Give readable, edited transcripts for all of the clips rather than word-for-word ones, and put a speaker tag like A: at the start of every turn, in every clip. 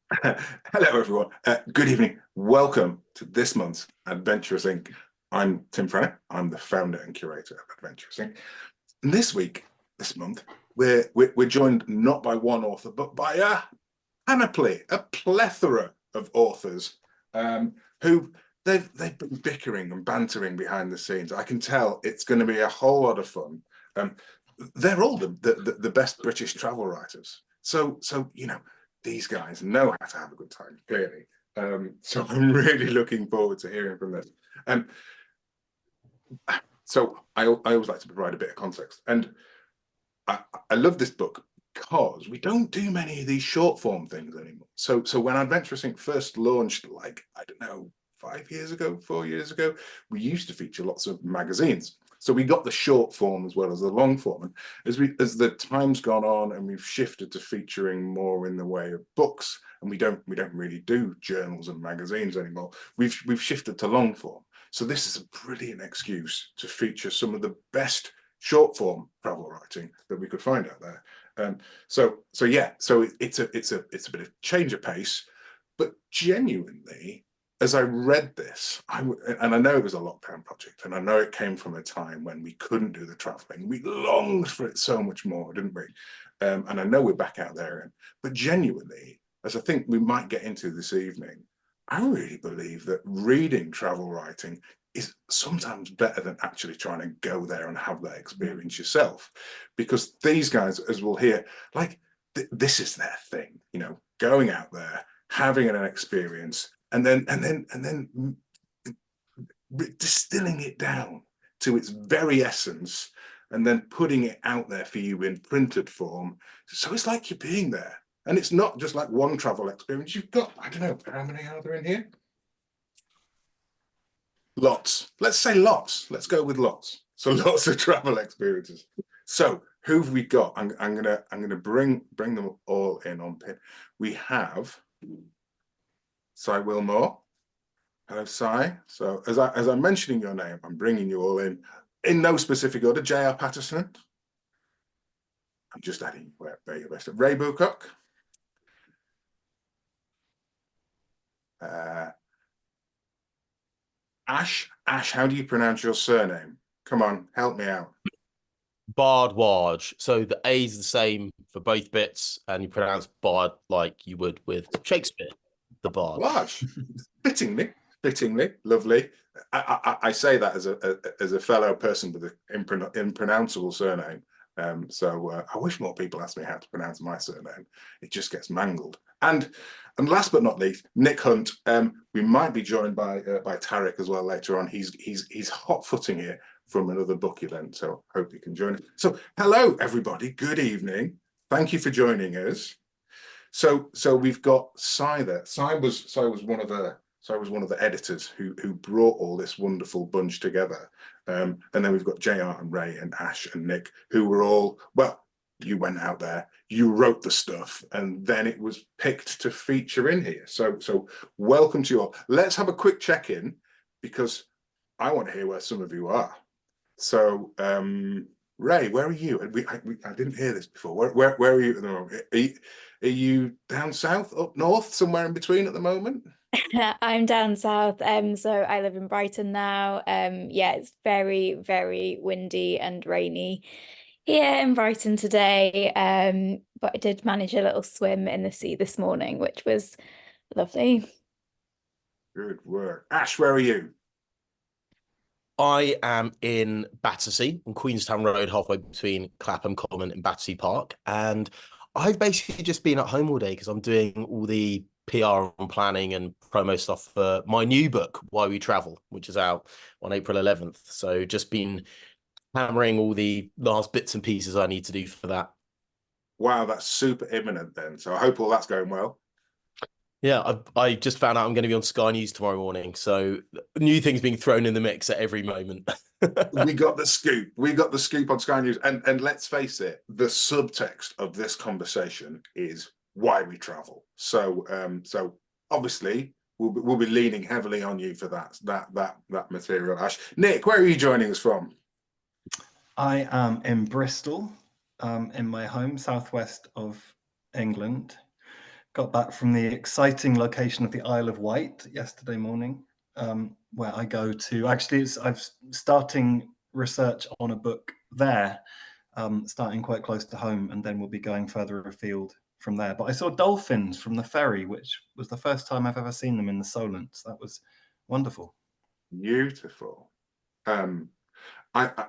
A: Hello, everyone. Good evening. Welcome to this month's Adventurous Inc. I'm Tim Frenner. I'm the founder and curator of Adventurous Inc. And this month, we're joined not by one author, but by a panoply, a plethora of authors who they've been bickering and bantering behind the scenes. I can tell it's going to be a whole lot of fun. Um, they're all the best British travel writers. So these guys know how to have a good time, clearly. So I'm really looking forward to hearing from this. Um, so I always like to provide a bit of context, and I love this book because we don't do many of these short form things anymore. So when Adventurous Inc. first launched, like, I don't know, 5 years ago, 4 years ago, we used to feature lots of magazines. So we got the short form as well as the long form. And as the time's gone on and we've shifted to featuring more in the way of books, and we don't really do journals and magazines anymore, we've shifted to long form. So this is a brilliant excuse to feature some of the best short form travel writing that we could find out there. So it's a bit of change of pace, but genuinely, as I read this, and I know it was a lockdown project, and I know it came from a time when we couldn't do the traveling. We longed for it so much more, didn't we? And I know we're back out there, but genuinely, as I think we might get into this evening, I really believe that reading travel writing is sometimes better than actually trying to go there and have that experience yourself, because these guys, as we'll hear, like this is their thing, going out there, having an experience, and then distilling it down to its very essence, and then putting it out there for you in printed form. So it's like you're being there. And it's not just like one travel experience. You've got, I don't know, how many are there in here? Lots. Let's say lots. Let's go with lots. So lots of travel experiences. So who've we got? I'm gonna bring them all in on pin. We have Cy Wilmore. Hello, Cy. So as I'm mentioning your name, I'm bringing you all in no specific order. J.R. Patterson. I'm just adding where you're best. Ray Bucock. Ash, how do you pronounce your surname? Come on, help me out.
B: Bardwaj. So the A is the same for both bits, and you pronounce Bard like you would with Shakespeare, the Bard.
A: Large, fittingly, lovely. I say that as a fellow person with an impronounceable surname. I wish more people asked me how to pronounce my surname. It just gets mangled. And last but not least, Nick Hunt. We might be joined by Tarek as well later on. He's hot footing here from another book event, so hope you can join us. So hello everybody, good evening. Thank you for joining us. So we've got Cy there. Cy was one of the editors who brought all this wonderful bunch together. And then we've got JR and Ray and Ash and Nick, who were all, well, you went out there, you wrote the stuff, and then it was picked to feature in here. So welcome to you all. Let's have a quick check-in, because I want to hear where some of you are. So Ray, where are you? I didn't hear this before. Where are you at the moment? Are you down south, up north, somewhere in between at the moment?
C: I'm down south, so I live in Brighton now. Yeah, it's very, very windy and rainy here in Brighton today. But I did manage a little swim in the sea this morning, which was lovely.
A: Good work. Ash, where are you?
B: I am in Battersea on Queenstown Road, halfway between Clapham Common and Battersea Park. And I've basically just been at home all day because I'm doing all the PR and planning and promo stuff for my new book, Why We Travel, which is out on April 11th. So just been hammering all the last bits and pieces I need to do for that.
A: Wow, that's super imminent then. So I hope all that's going well.
B: Yeah, I just found out I'm going to be on Sky News tomorrow morning. So new things being thrown in the mix at every moment.
A: We got the scoop. We got the scoop on Sky News. And let's face it, the subtext of this conversation is why we travel. So obviously we'll be leaning heavily on you for that material. Ash, Nick, where are you joining us from?
D: I am in Bristol, in my home, southwest of England. got back from the exciting location of the Isle of Wight yesterday morning, where I go to. Actually, I'm starting research on a book there, starting quite close to home, and then we'll be going further afield from there. But I saw dolphins from the ferry, which was the first time I've ever seen them in the Solent. That was wonderful.
A: Beautiful. I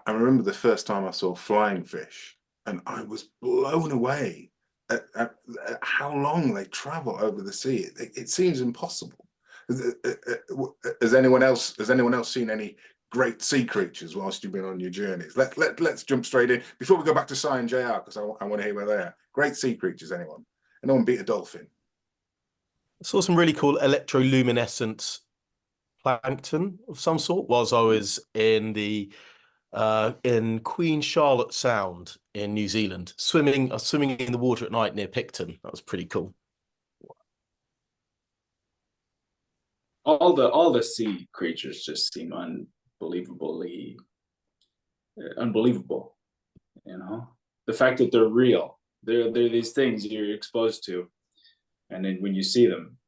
A: remember the first time I saw flying fish, and I was blown away at how long they travel over the sea. It seems impossible. Has anyone else seen any great sea creatures whilst you've been on your journeys? Let's jump straight in before we go back to Cy and JR, because I want to hear where they are. Great sea creatures, anyone? Anyone beat a dolphin?
B: I saw some really cool electroluminescent plankton of some sort whilst I was in Queen Charlotte Sound in New Zealand, swimming in the water at night near Picton. That was pretty cool.
E: All the sea creatures just seem unbelievable. You know, the fact that they're real. They're these things you're exposed to, and then when you see them,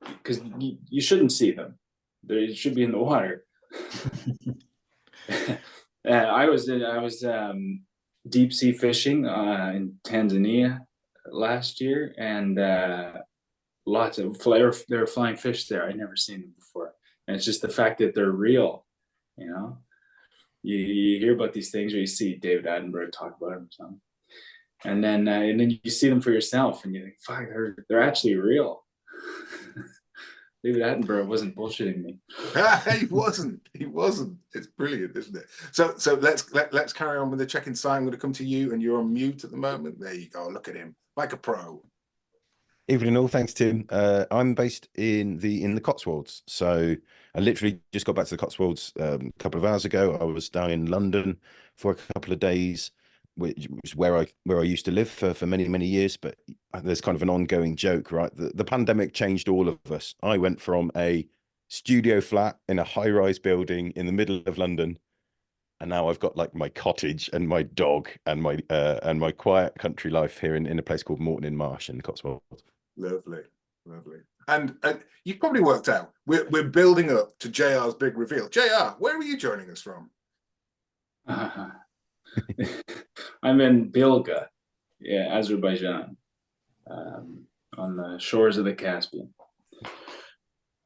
E: because you shouldn't see them, they should be in the water. I was deep sea fishing in Tanzania last year, and lots of there are flying fish there. I'd never seen them before, and it's just the fact that they're real. You know, you hear about these things, or you see David Attenborough talk about them or something, and then you see them for yourself, and you think, "Fuck, they're actually real." David Attenborough wasn't bullshitting me.
A: He wasn't. It's brilliant, isn't it? So let's carry on with the check-in. Sign. I'm going to come to you, and you're on mute at the moment. There you go. Look at him, like a pro.
F: Evening all, thanks Tim. I'm based in the Cotswolds, so I literally just got back to the Cotswolds a couple of hours ago. I was down in London for a couple of days, which was where I used to live for many years. But there's kind of an ongoing joke, right? The pandemic changed all of us. I went from a studio flat in a high-rise building in the middle of London, and now I've got like my cottage and my dog and my quiet country life here in a place called Morton in Marsh in the Cotswolds.
A: Lovely. And you've probably worked out we're building up to JR's big reveal. JR, where are you joining us from?
E: I'm in Bilga, Azerbaijan, on the shores of the Caspian.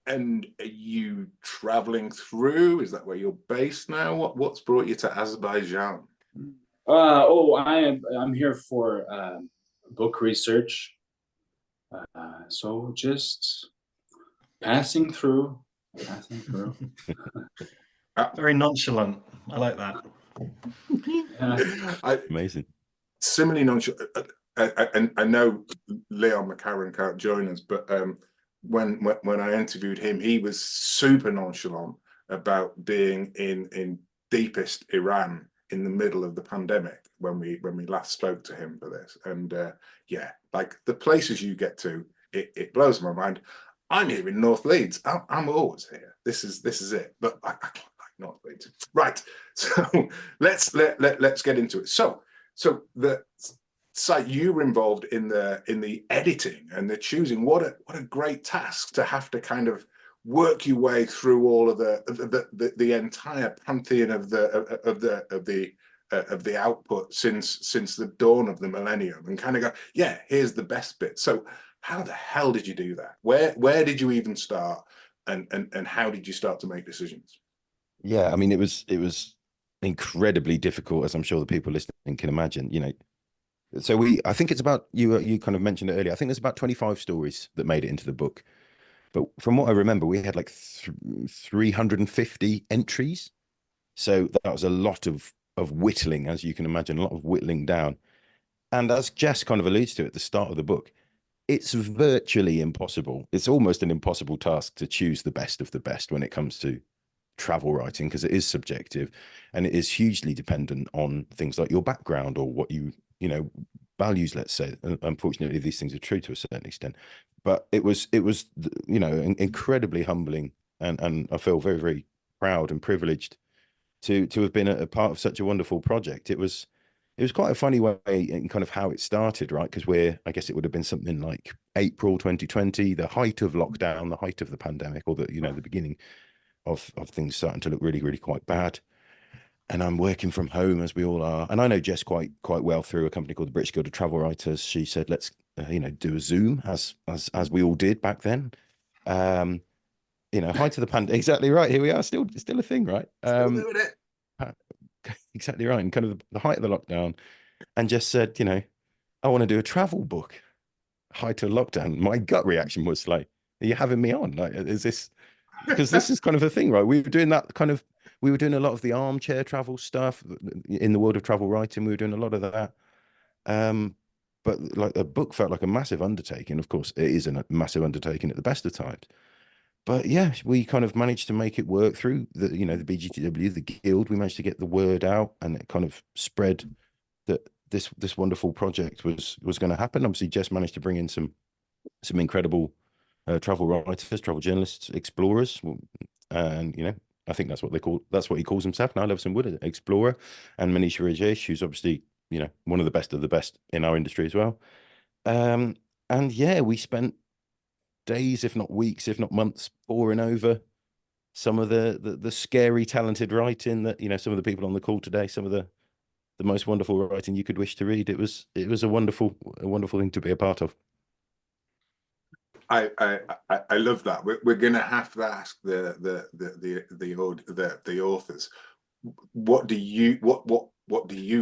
A: And are you traveling through? Is that where you're based now? What's brought you to Azerbaijan?
E: I'm here for book research. So just passing through.
D: Very nonchalant. I like that.
F: Amazing.
A: Similarly nonchalant. I know Leon McCarran can't join us, but when I interviewed him, he was super nonchalant about being in deepest Iran in the middle of the pandemic when we last spoke to him for this. And yeah, like the places you get to, it blows my mind. I'm here in North Leeds. I'm always here. This is it. But I like North Leeds. Right. So let's get into it. So the site you were involved in the editing and the choosing. What a great task to have to kind of work your way through all of the entire pantheon of the output since the dawn of the millennium, and kind of go, yeah, here's the best bit. So how the hell did you do that? Where did you even start, and how did you start to make decisions?
F: Yeah, I mean, it was incredibly difficult, as I'm sure the people listening can imagine. You know, so I think it's about, you kind of mentioned it earlier, I think there's about 25 stories that made it into the book. But from what I remember, we had like 350 entries. So that was a lot of whittling, as you can imagine, a lot of whittling down. And as Jess kind of alludes to at the start of the book, it's virtually impossible. It's almost an impossible task to choose the best of the best when it comes to travel writing, because it is subjective and it is hugely dependent on things like your background or what you values, let's say. Unfortunately, these things are true to a certain extent, but it was incredibly humbling, and I feel very, very proud and privileged to have been a part of such a wonderful project. It was it was quite a funny way in kind of how it started, right? Because I guess it would have been something like April 2020, the height of lockdown, the height of the pandemic, or the beginning of things starting to look really, really quite bad. And I'm working from home, as we all are. And I know Jess quite well through a company called the British Guild of Travel Writers. She said, let's do a Zoom, as we all did back then. Height of the pandemic. Exactly right. Here we are, still a thing, right?
A: Still doing it.
F: Exactly right. And kind of the height of the lockdown, and just said, I want to do a travel book. Height of lockdown. My gut reaction was like, are you having me on? Like, is this, because this is kind of a thing, right? We were doing a lot of the armchair travel stuff in the world of travel writing. We were doing a lot of that. But like a book felt like a massive undertaking. Of course, it is a massive undertaking at the best of times. But yeah, we kind of managed to make it work through the BGTW, the guild. We managed to get the word out, and it kind of spread that this wonderful project was going to happen. Obviously, Jess managed to bring in some incredible travel writers, travel journalists, explorers, and I think that's what he calls himself now. Levison Wood, explorer, and Manisha Rajesh, who's obviously one of the best in our industry as well. And yeah, we spent days, if not weeks, if not months, poring over some of the scary, talented writing that some of the people on the call today, some of the most wonderful writing you could wish to read. It was a wonderful thing to be a part of.
A: I love that. We're gonna have to ask the authors, what do you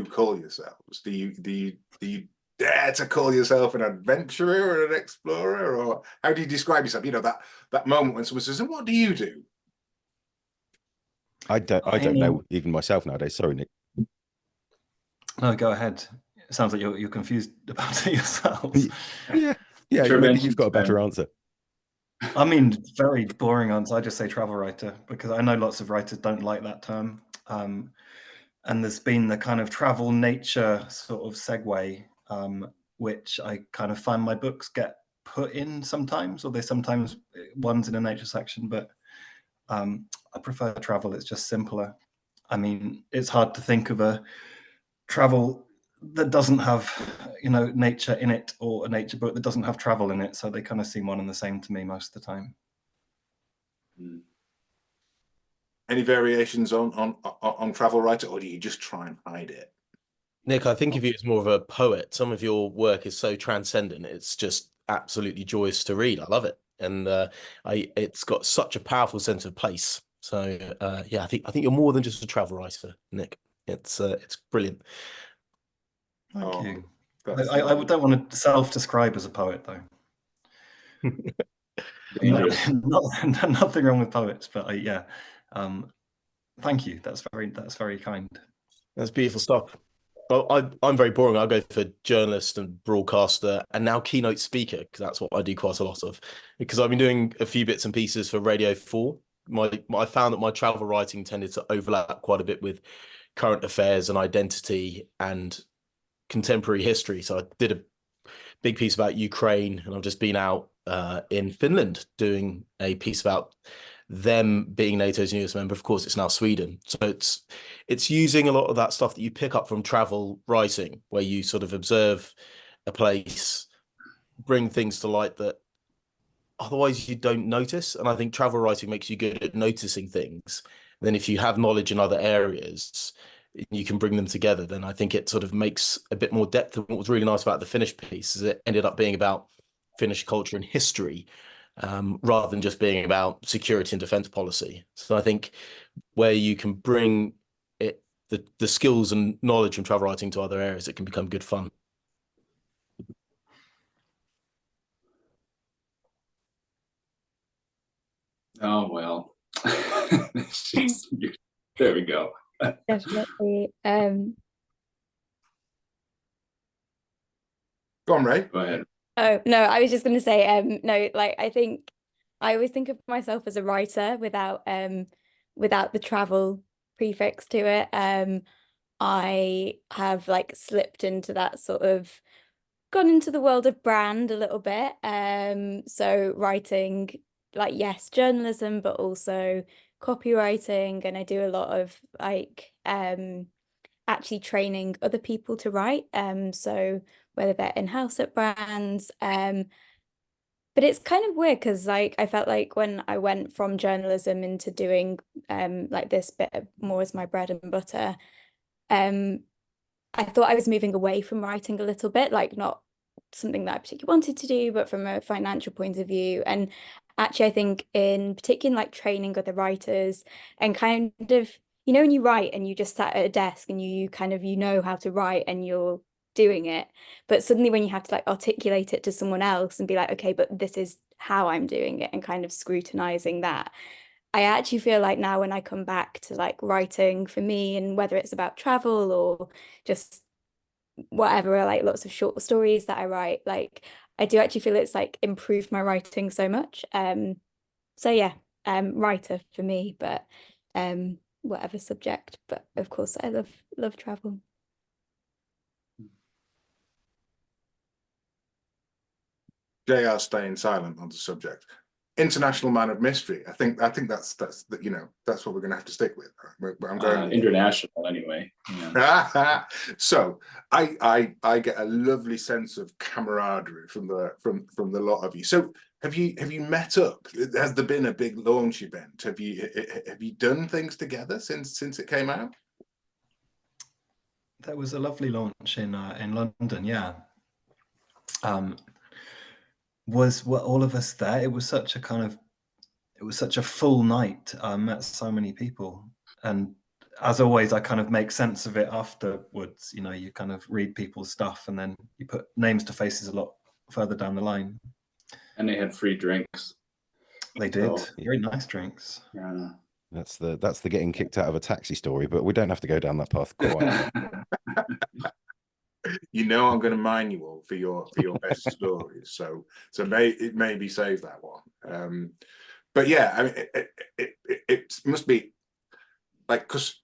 A: call yourselves? Do you dare to call yourself an adventurer or an explorer, or how do you describe yourself? That moment when someone says, "And what do you do?"
F: I don't know even myself nowadays. Sorry, Nick.
D: No, go ahead. It sounds like you're confused about it yourself.
F: Yeah. Maybe you've got a better answer.
D: I mean, very boring answer. I just say travel writer, because I know lots of writers don't like that term. And there's been the kind of travel nature sort of segue, which I kind of find my books get put in sometimes, or they sometimes one's in a nature section, but I prefer travel. It's just simpler. I mean, it's hard to think of a travel that doesn't have nature in it, or a nature book that doesn't have travel in it, so they kind of seem one and the same to me most of the time.
A: Any variations on travel writer, or do you just try and hide it?
B: Nick, I think of you as more of a poet. Some of your work is so transcendent; it's just absolutely joyous to read. I love it, and it's got such a powerful sense of place. So yeah, I think you're more than just a travel writer, Nick. It's brilliant.
D: Thank you. I don't want to self-describe as a poet, though. Nothing wrong with poets, but yeah. Thank you. That's very kind.
B: That's beautiful stuff. Well, I'm very boring. I go for journalist and broadcaster, and now keynote speaker, because that's what I do quite a lot of. Because I've been doing a few bits and pieces for Radio 4. I found that my travel writing tended to overlap quite a bit with current affairs and identity and contemporary history. So I did a big piece about Ukraine, and I've just been out in Finland doing a piece about them being NATO's newest member. Of course, it's now Sweden. So it's using a lot of that stuff that you pick up from travel writing, where you sort of observe a place, bring things to light that otherwise you don't notice. And I think travel writing makes you good at noticing things. And then if you have knowledge in other areas, you can bring them together, then I think it sort of makes a bit more depth. And what was really nice about the Finnish piece is it ended up being about Finnish culture and history, rather than just being about security and defense policy. So I think where you can bring the skills and knowledge from travel writing to other areas, it can become good fun.
E: Oh, well. There we go.
C: Definitely.
A: Go on, Ray.
E: Go ahead.
C: Oh, no, I was just going to say, no, like I think I always think of myself as a writer without the travel prefix to it. I have like slipped into that sort of gone into the world of brand a little bit. So writing, like, yes, journalism, but also copywriting, and I do a lot of like actually training other people to write. So whether they're in-house at brands, but it's kind of weird because like I felt like when I went from journalism into doing like this bit more as my bread and butter, I thought I was moving away from writing a little bit, like not something that I particularly wanted to do, but from a financial point of view. And actually, I think in particular, like training other writers and kind of, you know, when you write and you just sat at a desk and you kind of, you know how to write and you're doing it, but suddenly when you have to like articulate it to someone else and be like, okay, but this is how I'm doing it, and kind of scrutinizing that. I actually feel like now when I come back to like writing for me, and whether it's about travel or just whatever, like lots of short stories that I write, like I do actually feel it's like improved my writing so much. So yeah, writer for me, but whatever subject. But of course I love travel.
A: JR staying silent on the subject. International Man of Mystery. I think that's you know, that's what we're going to have to stick with. I'm going
E: international anyway.
A: Yeah. So I get a lovely sense of camaraderie from the lot of you. So have you met up? Has there been a big launch event? Have you done things together since it came out?
D: There was a lovely launch in London, yeah. Were all of us there? It was such a full night. I met so many people, and as always, I kind of make sense of it afterwards. You know, you kind of read people's stuff and then you put names to faces a lot further down the line.
E: And they had free drinks.
D: They did. Very nice drinks.
E: Yeah.
F: That's the getting kicked out of a taxi story, but we don't have to go down that path quite.
A: You know, I'm going to mine you all for your best stories, so maybe save that one. But yeah, I mean, it must be like, because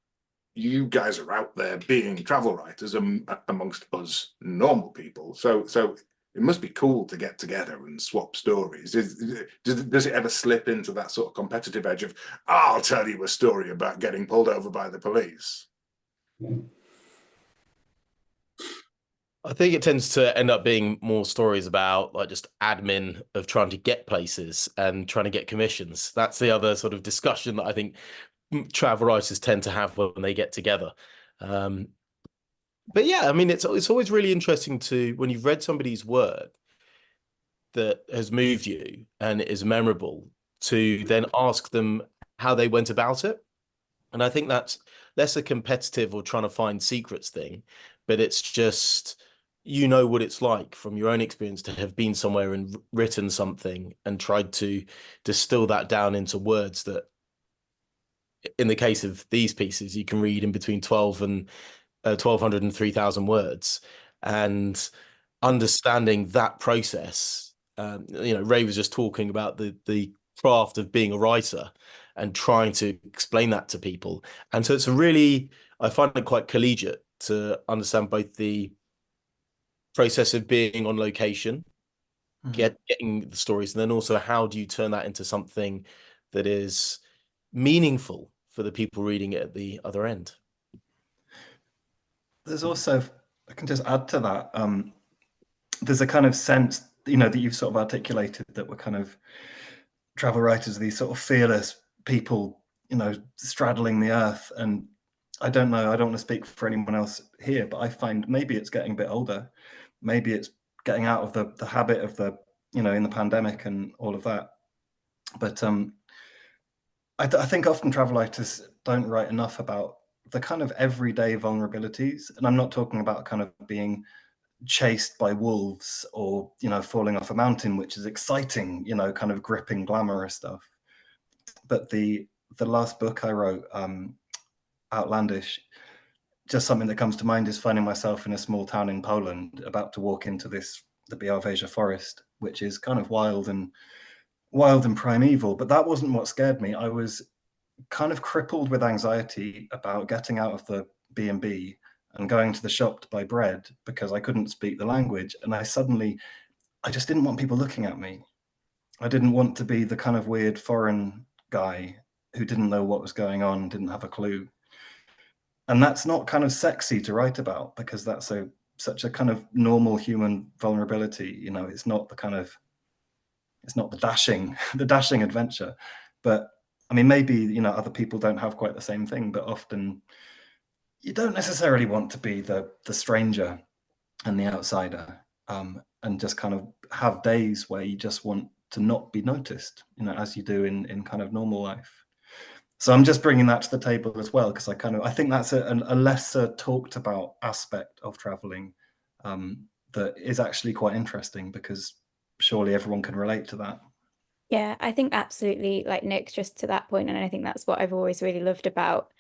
A: you guys are out there being travel writers amongst us normal people, so it must be cool to get together and swap stories. Does it ever slip into that sort of competitive edge of, I'll tell you a story about getting pulled over by the police?
B: I think it tends to end up being more stories about like just admin of trying to get places and trying to get commissions. That's the other sort of discussion that I think travel writers tend to have when they get together. But yeah, I mean, it's always really interesting to, when you've read somebody's work that has moved you and is memorable, to then ask them how they went about it. And I think that's less a competitive or trying to find secrets thing, but it's just, you know what it's like from your own experience to have been somewhere and written something and tried to distill that down into words that, in the case of these pieces, you can read in between 1,200 and 3,000 words, and understanding that process. You know, Ray was just talking about the craft of being a writer and trying to explain that to people. And so it's I find it quite collegiate to understand both the process of being on location, getting the stories, and then also how do you turn that into something that is meaningful for the people reading it at the other end.
D: There's also, I can just add to that, there's a kind of sense, you know, that you've sort of articulated, that we're kind of travel writers, these sort of fearless people, you know, straddling the earth. And I don't know, I don't want to speak for anyone else here, but I find maybe it's getting a bit older. Maybe it's getting out of the habit of the, you know, in the pandemic and all of that. But I think often travel writers don't write enough about the kind of everyday vulnerabilities. And I'm not talking about kind of being chased by wolves or, you know, falling off a mountain, which is exciting, you know, kind of gripping, glamorous stuff. But the last book I wrote, Outlandish, just something that comes to mind is finding myself in a small town in Poland, about to walk into the Białowieża forest, which is kind of wild and primeval. But that wasn't what scared me. I was kind of crippled with anxiety about getting out of the B&B and going to the shop to buy bread because I couldn't speak the language. And I just didn't want people looking at me. I didn't want to be the kind of weird foreign guy who didn't know what was going on, didn't have a clue. and that's not kind of sexy to write about, because that's such a kind of normal human vulnerability. You know, it's not the kind of, it's not the dashing the dashing adventure. But I mean, maybe, you know, other people don't have quite the same thing, but often you don't necessarily want to be the stranger and the outsider, and just kind of have days where you just want to not be noticed, you know, as you do in kind of normal life. So I'm just bringing that to the table as well, because I think that's a lesser talked about aspect of traveling, that is actually quite interesting, because surely everyone can relate to that.
C: Yeah, I think absolutely, like Nick, just to that point, and I think that's what I've always really loved about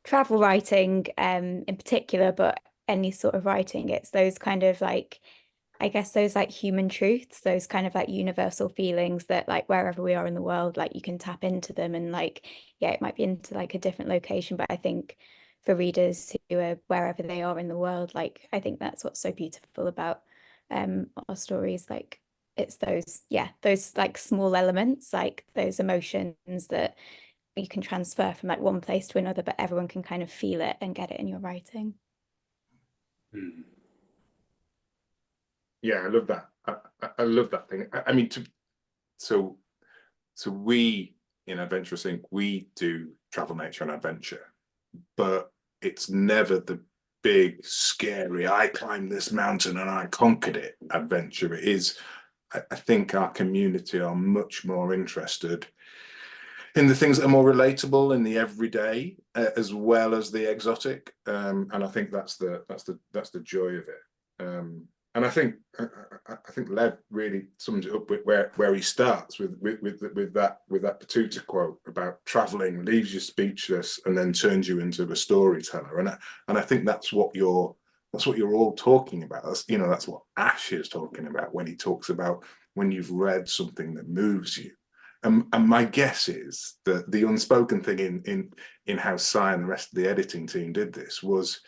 C: travel writing, in particular, but any sort of writing. It's those kind of like, I guess those like human truths, those kind of like universal feelings that like wherever we are in the world, like you can tap into them, and like, yeah, it might be into like a different location, but I think for readers who are wherever they are in the world, like I think that's what's so beautiful about our stories. Like it's those, yeah, those like small elements, like those emotions that you can transfer from like one place to another, but everyone can kind of feel it and get it in your writing.
E: Mm.
A: Yeah, I love that. I love that thing. I mean, so we in Adventurous Inc. we do travel, nature, and adventure, but it's never the big, scary, I climbed this mountain and I conquered it adventure. It is, I think our community are much more interested in the things that are more relatable in the everyday, as well as the exotic, and I think that's the joy of it. And I think Lev really sums it up with where he starts with that Batuta quote about traveling leaves you speechless and then turns you into a storyteller, and I think that's what you're all talking about. That's what Ash is talking about when he talks about when you've read something that moves you. And my guess is that the unspoken thing in how Si and the rest of the editing team did this was,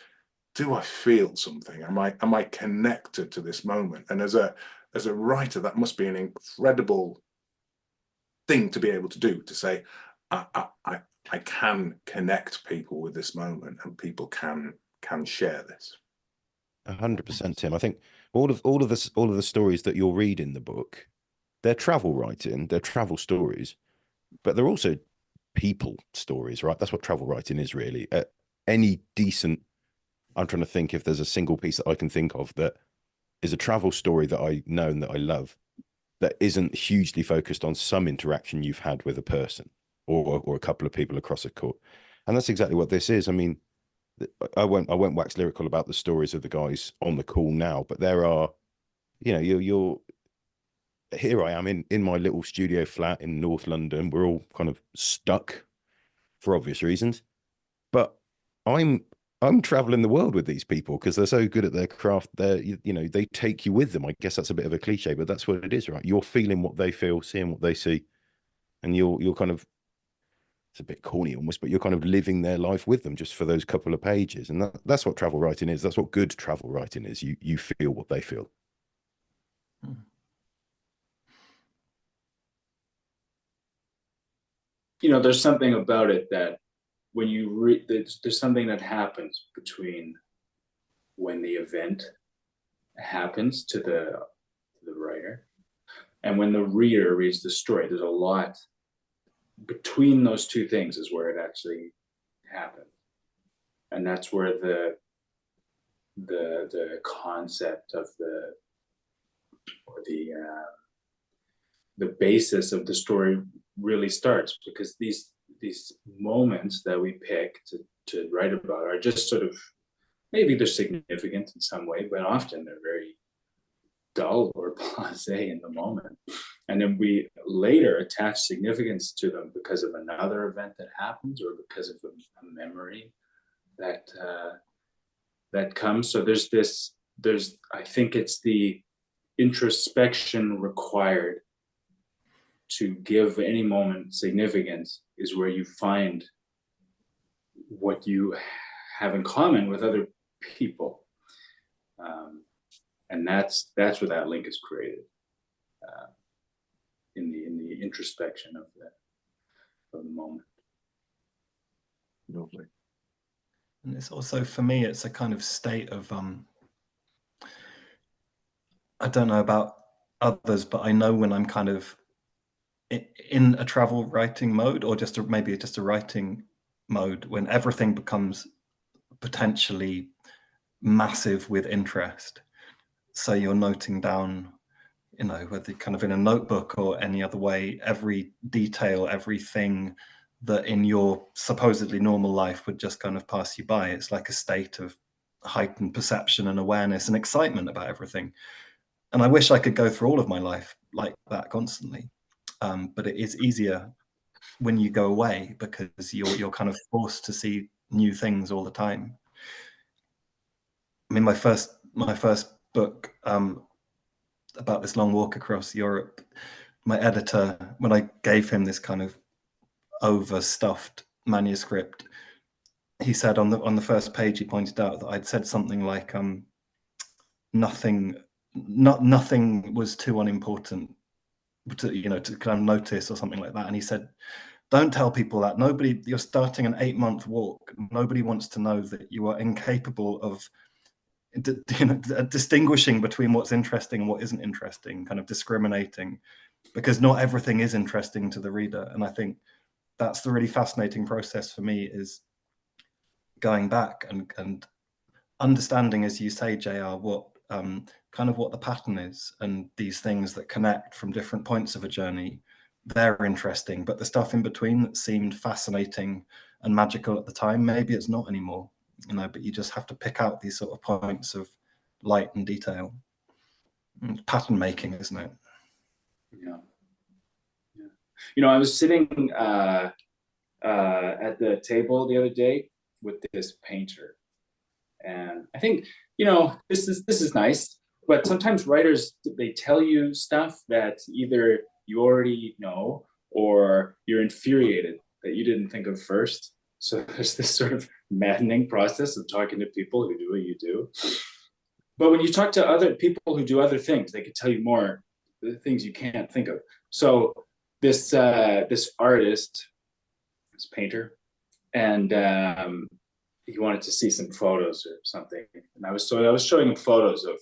A: do I feel something? Am I connected to this moment? And as a writer, that must be an incredible thing to be able to do, to say, I can connect people with this moment, and people can share this.
F: 100%, Tim. I think all of the stories that you'll read in the book, they're travel writing, they're travel stories, but they're also people stories, right? That's what travel writing is really. Any decent, I'm trying to think if there's a single piece that I can think of that is a travel story that I know and that I love, that isn't hugely focused on some interaction you've had with a person or a couple of people across a court. And that's exactly what this is. I mean, I won't wax lyrical about the stories of the guys on the call now, but there are, you know, you're here I am in my little studio flat in North London. We're all kind of stuck for obvious reasons, but I'm traveling the world with these people because they're so good at their craft. They take you with them. I guess that's a bit of a cliche, but that's what it is, right? You're feeling what they feel, seeing what they see, and you're kind of, it's a bit corny almost, but you're kind of living their life with them just for those couple of pages. And that's what travel writing is. That's what good travel writing is. You feel what they feel.
E: You know, there's something about it that when you read, there's something that happens between when the event happens to the writer and when the reader reads the story. There's a lot between those two things is where it actually happened, and that's where the concept of the basis of the story really starts, because these moments that we pick to write about are just sort of, maybe they're significant in some way, but often they're very dull or blasé in the moment, and then we later attach significance to them because of another event that happens or because of a memory that that comes. So there's I think it's the introspection required to give any moment significance is where you find what you have in common with other people, and that's where that link is created, in the introspection of the moment.
A: Lovely.
D: And it's also, for me, it's a kind of state of, I don't know about others, but I know when I'm kind of in a travel writing mode, or just maybe just a writing mode, when everything becomes potentially massive with interest. So you're noting down, you know, whether kind of in a notebook or any other way, every detail, everything that in your supposedly normal life would just kind of pass you by. It's like a state of heightened perception and awareness and excitement about everything. And I wish I could go through all of my life like that constantly. But it is easier when you go away, because you're kind of forced to see new things all the time. I mean, my first book, about this long walk across Europe, my editor, when I gave him this kind of overstuffed manuscript, he said on the first page, he pointed out that I'd said something like, nothing was too unimportant to, you know, to kind of notice, or something like that. And he said, don't tell people that. Nobody, you're starting an 8-month walk. Nobody wants to know that you are incapable of distinguishing between what's interesting and what isn't interesting, kind of discriminating, because not everything is interesting to the reader. And I think that's the really fascinating process for me, is going back and understanding, as you say, JR, what kind of what the pattern is, and these things that connect from different points of a journey, they're interesting, but the stuff in between that seemed fascinating and magical at the time, maybe it's not anymore, you know. But you just have to pick out these sort of points of light and detail. Pattern making, isn't it?
E: Yeah. Yeah. You know, I was sitting at the table the other day with this painter, and I think, you know, this is nice, but sometimes writers, they tell you stuff that either you already know, or you're infuriated that you didn't think of first. So there's this sort of maddening process of talking to people who do what you do. But when you talk to other people who do other things, they can tell you more, the things you can't think of. So this artist, this painter, and he wanted to see some photos or something, and I was showing him photos of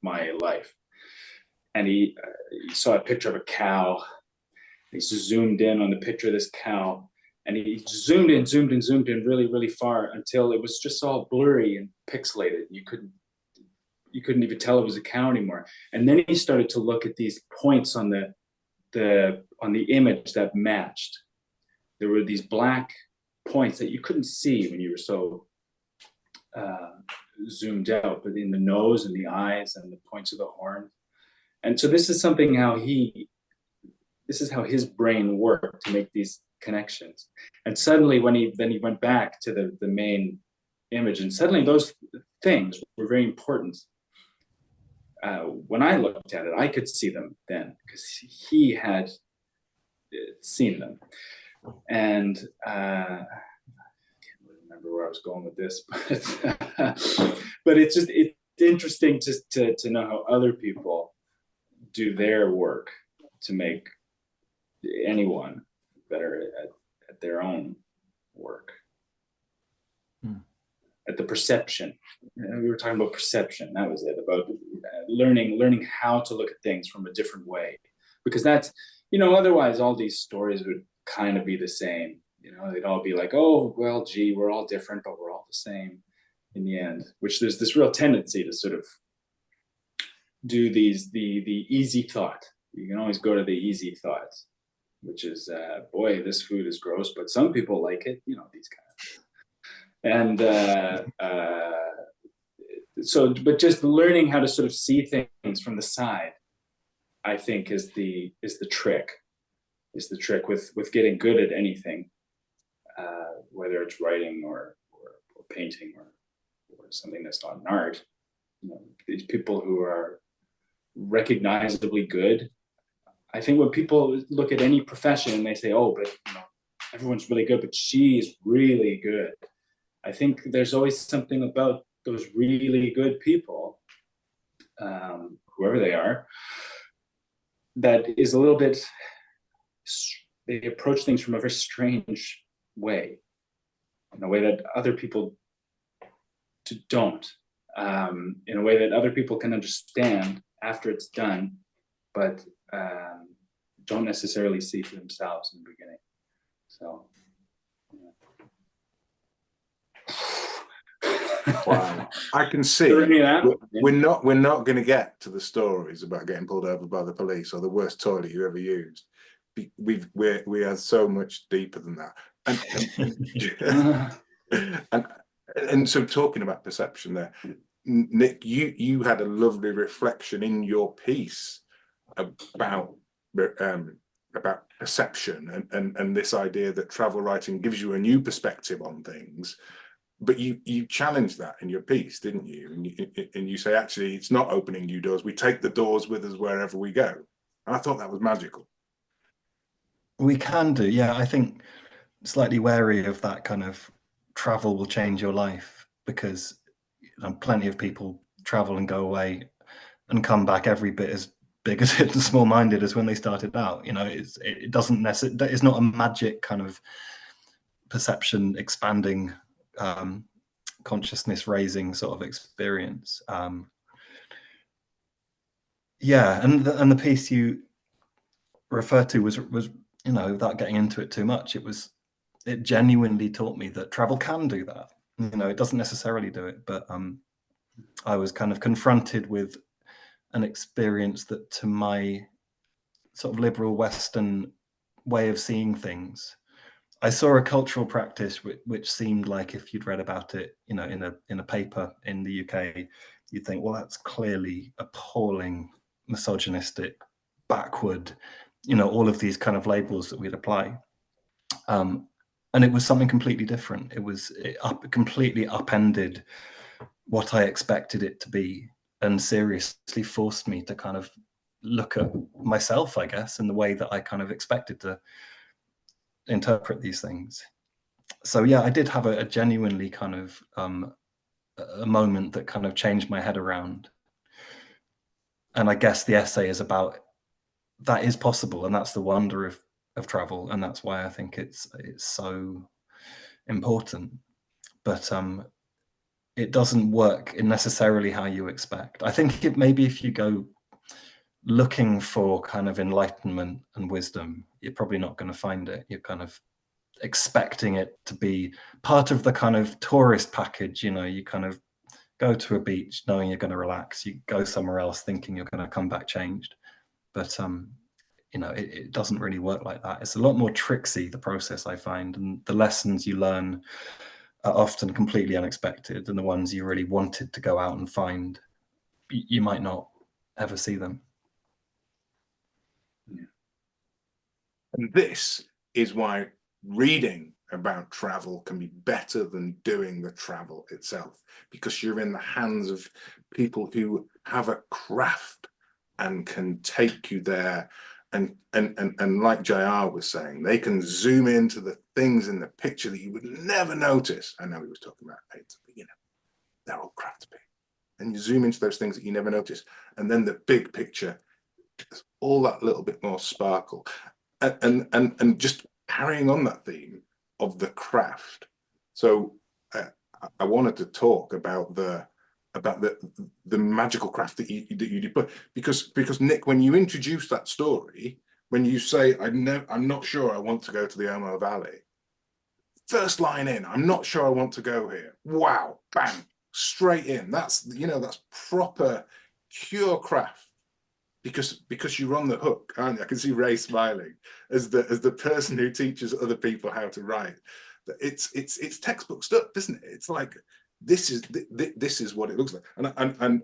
E: my life, and he saw a picture of a cow. He zoomed in on the picture of this cow, and he zoomed in really, really far, until it was just all blurry and pixelated. You couldn't even tell it was a cow anymore. And then he started to look at these points on the image that matched. There were these black points that you couldn't see when you were so zoomed out, but in the nose and the eyes and the points of the horn. And so this is something this is how his brain worked to make these connections. And suddenly when he went back to the main image, and suddenly those things were very important. When I looked at it, I could see them then, because he had seen them. And I can't really remember where I was going with this, but it's interesting just to know how other people do their work to make anyone better at their own work. At the perception. We were talking about perception. That was it, about learning how to look at things from a different way. Because that's, you know, otherwise all these stories would kind of be the same. You know, they'd all be like, oh, well, gee, we're all different, but we're all the same in the end. Which there's this real tendency to sort of do the easy thought. You can always go to the easy thoughts, which is, boy, this food is gross, but some people like it. You know, these kind of things. And but just learning how to sort of see things from the side, I think, is the trick with getting good at anything, whether it's writing or painting or something that's not an art. You know, these people who are recognizably good. I think when people look at any profession and they say, oh, but you know, everyone's really good, but she's really good. I think there's always something about those really good people, whoever they are, that is a little bit, they approach things from a very strange way, in a way that other people don't, in a way that other people can understand after it's done, but don't necessarily see for themselves in the beginning. So, yeah.
A: Wow. I can see we're not going to get to the stories about getting pulled over by the police or the worst toilet you ever used. We are so much deeper than that. And so talking about perception there, Nick, you had a lovely reflection in your piece about perception and this idea that travel writing gives you a new perspective on things. But you challenged that in your piece, didn't you? And you say, actually, it's not opening new doors. We take the doors with us wherever we go. And I thought that was magical.
D: We can do, yeah. I think slightly wary of that kind of travel will change your life, because plenty of people travel and go away and come back every bit as bigoted and small-minded as when they started out. It doesn't necessarily, it's not a magic kind of perception expanding, consciousness raising sort of experience. Yeah, and the piece you referred to was without getting into it too much, it genuinely taught me that travel can do that. It doesn't necessarily do it, but I was kind of confronted with an experience that, to my sort of liberal Western way of seeing things, I saw a cultural practice which seemed like, if you'd read about it, in a paper in the UK, you'd think, well, that's clearly appalling, misogynistic, backward, all of these kind of labels that we'd apply. And it was something completely different. It completely upended what I expected it to be, and seriously forced me to kind of look at myself, I guess, in the way that I kind of expected to interpret these things. So yeah, I did have a genuinely kind of a moment that kind of changed my head around. And I guess the essay is about that is possible, and that's the wonder of travel, and that's why I think it's so important. But it doesn't work in necessarily how you expect. I think maybe if you go looking for kind of enlightenment and wisdom, you're probably not going to find it. You're kind of expecting it to be part of the kind of tourist package. You kind of go to a beach knowing you're going to relax. You go somewhere else thinking you're going to come back changed. But it doesn't really work like that. It's a lot more tricksy, the process, I find, and the lessons you learn are often completely unexpected, and the ones you really wanted to go out and find, you might not ever see them.
A: And this is why reading about travel can be better than doing the travel itself, because you're in the hands of people who have a craft and can take you there. And like JR was saying, they can zoom into the things in the picture that you would never notice. I know he was talking about paints, but they're all craftspeople. And you zoom into those things that you never notice. And then the big picture, there's all that little bit more sparkle. And just carrying on that theme of the craft. So I wanted to talk about the magical craft that you did, because Nick, when you introduce that story, when you say, I'm not sure I want to go to the Omo Valley, first line in, I'm not sure I want to go here. Wow, bang, straight in. That's proper pure craft. Because you're on the hook, aren't you? I can see Ray smiling as the person who teaches other people how to write. It's textbook stuff, isn't it? It's like this is what it looks like. And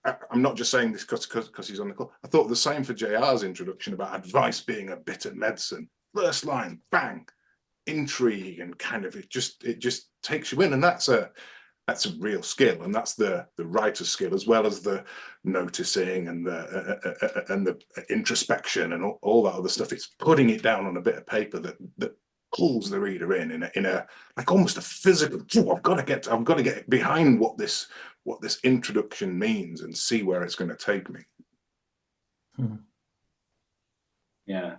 A: I'm not just saying this because he's on the call. I thought the same for JR's introduction about advice being a bitter medicine. First line, bang, intrigue, and kind of it just takes you in, and that's a real skill, and that's the writer's skill, as well as the noticing and the introspection and all that other stuff. It's putting it down on a bit of paper that pulls the reader in a like almost a physical. I've got to get behind what this introduction means and see where it's going to take me.
E: Yeah.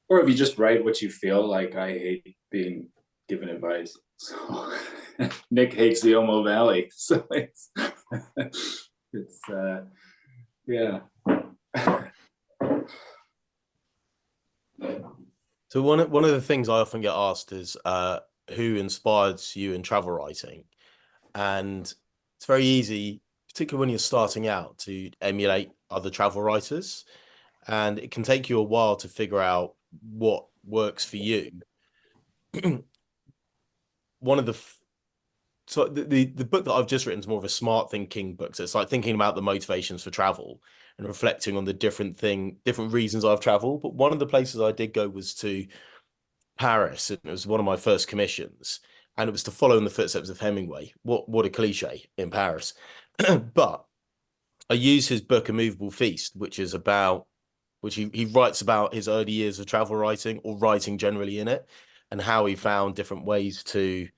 E: Or if you just write what you feel. Like, I hate being given advice. So Nick hates the Omo Valley, so it's yeah.
B: So one of the things I often get asked is who inspires you in travel writing, and it's very easy, particularly when you're starting out, to emulate other travel writers, and it can take you a while to figure out what works for you. One of the so the book that I've just written is more of a smart thinking book. So it's like thinking about the motivations for travel and reflecting on the different reasons I've traveled. But one of the places I did go was to Paris, and it was one of my first commissions, and it was to follow in the footsteps of Hemingway. What a cliche in Paris. But I use his book A Movable Feast, which he writes about his early years of travel writing, or writing generally, in it, and how he found different ways to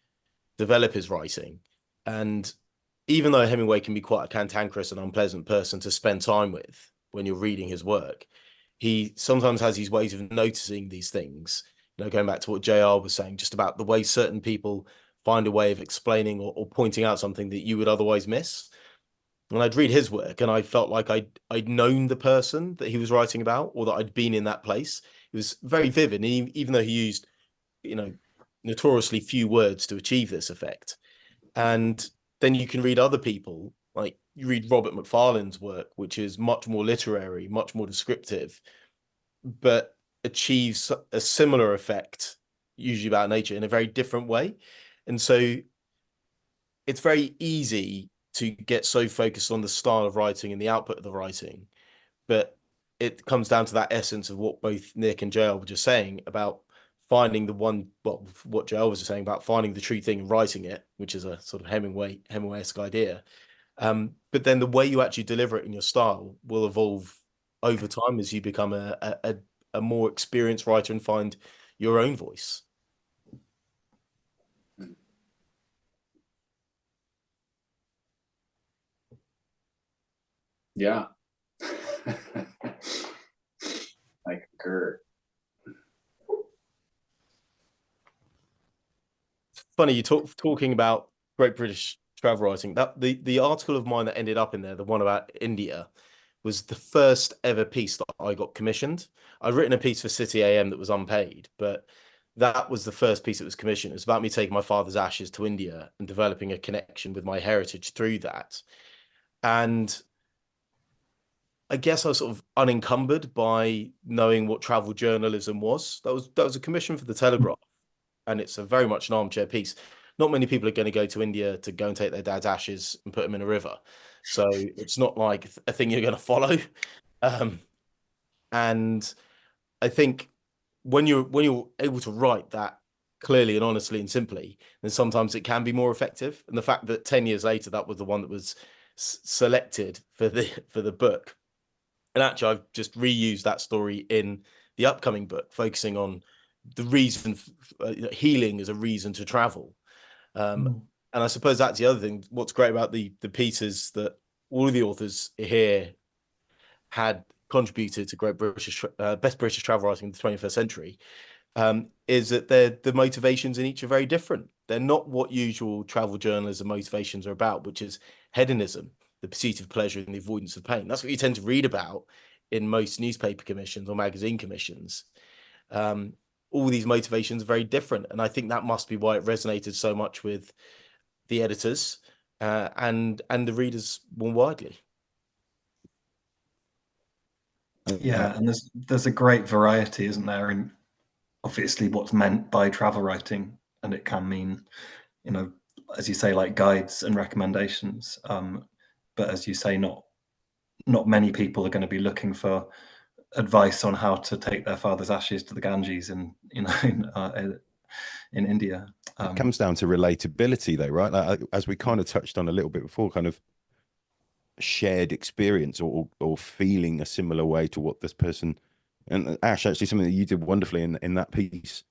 B: develop his writing. And even though Hemingway can be quite a cantankerous and unpleasant person to spend time with when you're reading his work, he sometimes has these ways of noticing these things. Going back to what JR was saying, just about the way certain people find a way of explaining or pointing out something that you would otherwise miss. And I'd read his work and I felt like I'd known the person that he was writing about, or that I'd been in that place. It was very vivid. And even though he used, notoriously few words to achieve this effect. And then you can read other people, like you read Robert Macfarlane's work, which is much more literary, much more descriptive, but achieves a similar effect, usually about nature, in a very different way. And so it's very easy to get so focused on the style of writing and the output of the writing, but it comes down to that essence of what both Nick and JL were just saying about finding the one, well, what JL was saying about finding the true thing and writing it, which is a sort of Hemingway-esque idea. But then the way you actually deliver it in your style will evolve over time as you become a more experienced writer and find your own voice.
E: Yeah. I concur.
B: Funny you talking about Great British travel writing. That the article of mine that ended up in there, the one about India, was the first ever piece that I got commissioned. I'd written a piece for City AM that was unpaid, but that was the first piece that was commissioned. It was about me taking my father's ashes to India and developing a connection with my heritage through that. And I guess I was sort of unencumbered by knowing what travel journalism was. That was a commission for the Telegraph, and it's a very much an armchair piece. Not many people are going to go to India to go and take their dad's ashes and put them in a river, so it's not like a thing you're going to follow. And I think when you're able to write that clearly and honestly and simply, then sometimes it can be more effective. And the fact that 10 years later that was the one that was selected for the book. And actually, I've just reused that story in the upcoming book, focusing on the reason healing is a reason to travel. And I suppose that's the other thing. What's great about the pieces that all of the authors here had contributed to best British travel writing in the 21st century, is that the motivations in each are very different. They're not what usual travel journalism motivations are about, which is hedonism, the pursuit of pleasure and the avoidance of pain. That's what you tend to read about in most newspaper commissions or magazine commissions. All these motivations are very different. And I think that must be why it resonated so much with the editors and the readers more widely.
D: Yeah, and there's a great variety, isn't there, in obviously what's meant by travel writing, and it can mean, as you say, like guides and recommendations. But as you say, not many people are going to be looking for advice on how to take their father's ashes to the Ganges in India.
F: It comes down to relatability, though, right? Like, as we kind of touched on a little bit before, kind of shared experience or feeling a similar way to what this person. And Ash, actually, something that you did wonderfully in that piece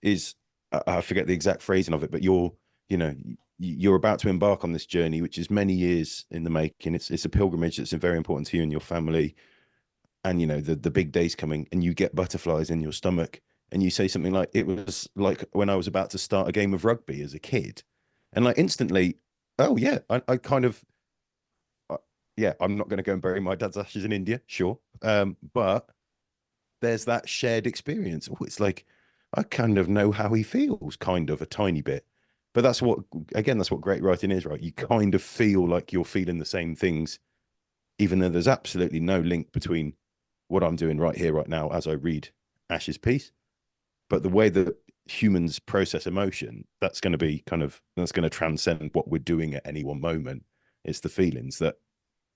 F: is, I forget the exact phrasing of it, but you're about to embark on this journey, which is many years in the making. It's a pilgrimage that's very important to you and your family. And the big day's coming, and you get butterflies in your stomach and you say something like, it was like when I was about to start a game of rugby as a kid, and like instantly, oh yeah, I kind of, yeah, I'm not going to go and bury my dad's ashes in India, sure, but there's that shared experience. Oh, it's like I kind of know how he feels, kind of a tiny bit. But that's what, again, that's what great writing is, right? You kind of feel like you're feeling the same things, even though there's absolutely no link between what I'm doing right here, right now, as I read Ash's piece. But the way that humans process emotion, that's going to be that's going to transcend what we're doing at any one moment. It's the feelings that,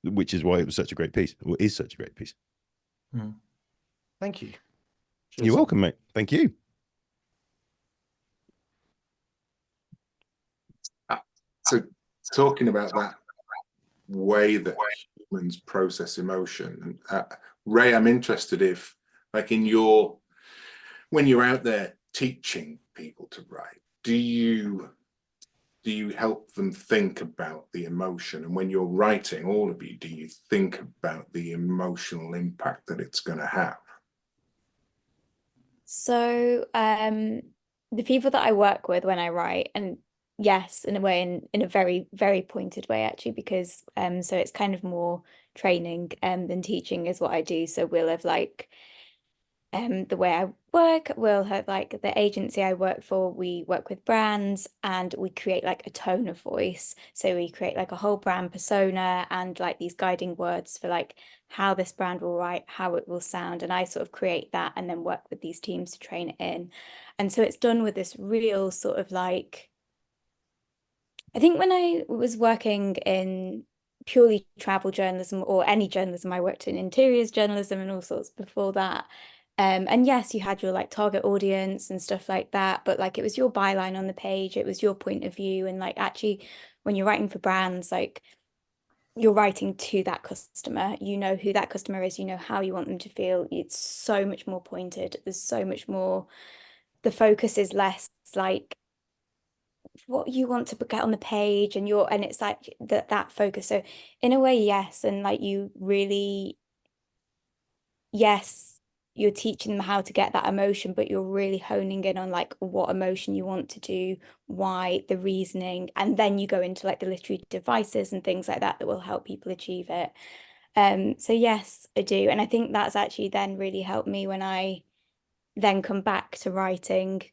F: which is why it was such a great piece, or is such a great piece.
B: Thank you.
F: You're welcome, mate. Thank you.
A: So talking about that way that humans process emotion, Ray, I'm interested if, like, when you're out there teaching people to write, do you help them think about the emotion? And when you're writing, all of you, do you think about the emotional impact that it's going to have?
C: So the people that I work with when I write, and yes, in a way, in a very, very pointed way, actually, because so it's kind of more training than teaching is what I do. So we'll have like the way I work, we'll have like the agency I work for, we work with brands and we create like a tone of voice. So we create like a whole brand persona and like these guiding words for like how this brand will write, how it will sound. And I sort of create that and then work with these teams to train it in. And so it's done with this real sort of like, I think when I was working in purely travel journalism or any journalism, I worked in interiors journalism and all sorts before that. And yes, you had your like target audience and stuff like that, but like it was your byline on the page, it was your point of view. And like actually, when you're writing for brands, like you're writing to that customer, you know who that customer is, you know how you want them to feel. It's so much more pointed. There's so much more, the focus is less like what you want to get on the page and it's like that focus. So in a way, yes, and like you really, yes, you're teaching them how to get that emotion, but you're really honing in on like what emotion you want to do, why, the reasoning, and then you go into like the literary devices and things like that that will help people achieve it. So yes, I do, and I think that's actually then really helped me when I then come back to writing,